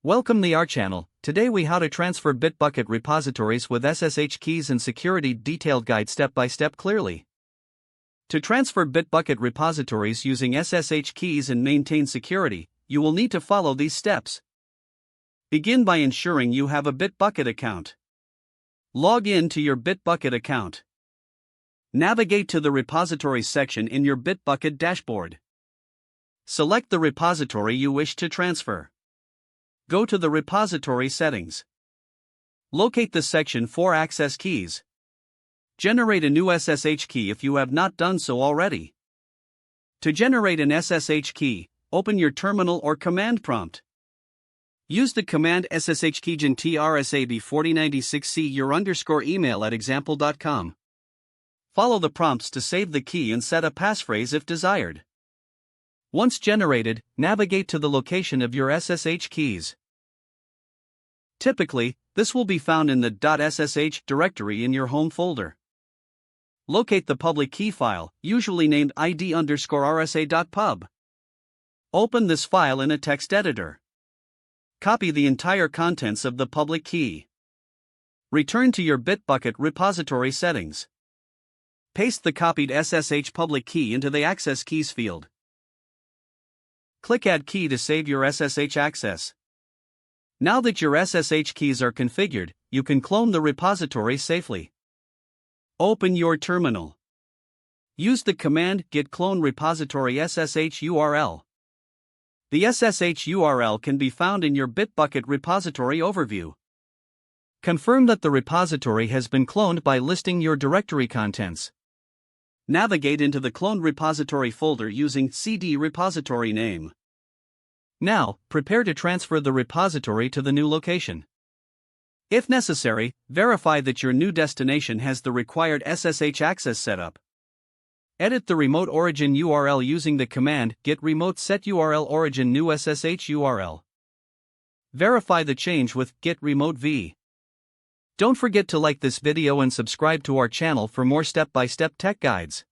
Welcome to our channel. Today we how to transfer Bitbucket repositories with SSH keys and security detailed guide step by step clearly. To transfer Bitbucket repositories using SSH keys and maintain security, you will need to follow these steps. Begin by ensuring you have a Bitbucket account. Log in to your Bitbucket account. Navigate to the repositories section in your Bitbucket dashboard. Select the repository you wish to transfer. Go to the repository settings. Locate the section for access keys. Generate a new SSH key if you have not done so already. To generate an SSH key, open your terminal or command prompt. Use the command SSH keygen TRSAB4096C your email at example.com. Follow the prompts to save the key and set a passphrase if desired. Once generated, navigate to the location of your SSH keys. Typically, this will be found in the .ssh directory in your home folder. Locate the public key file, usually named id_rsa.pub. Open this file in a text editor. Copy the entire contents of the public key. Return to your Bitbucket repository settings. Paste the copied SSH public key into the Access Keys field. Click Add Key to save your SSH access. Now that your SSH keys are configured, you can clone the repository safely. Open your terminal. Use the command git clone repository SSH URL. The SSH URL can be found in your Bitbucket repository overview. Confirm that the repository has been cloned by listing your directory contents. Navigate into the cloned repository folder using cd repository name. Now, prepare to transfer the repository to the new location. If necessary, verify that your new destination has the required SSH access setup. Edit the remote origin URL using the command git remote set URL origin new SSH URL. Verify the change with git remote v. Don't forget to like this video and subscribe to our channel for more step-by-step tech guides.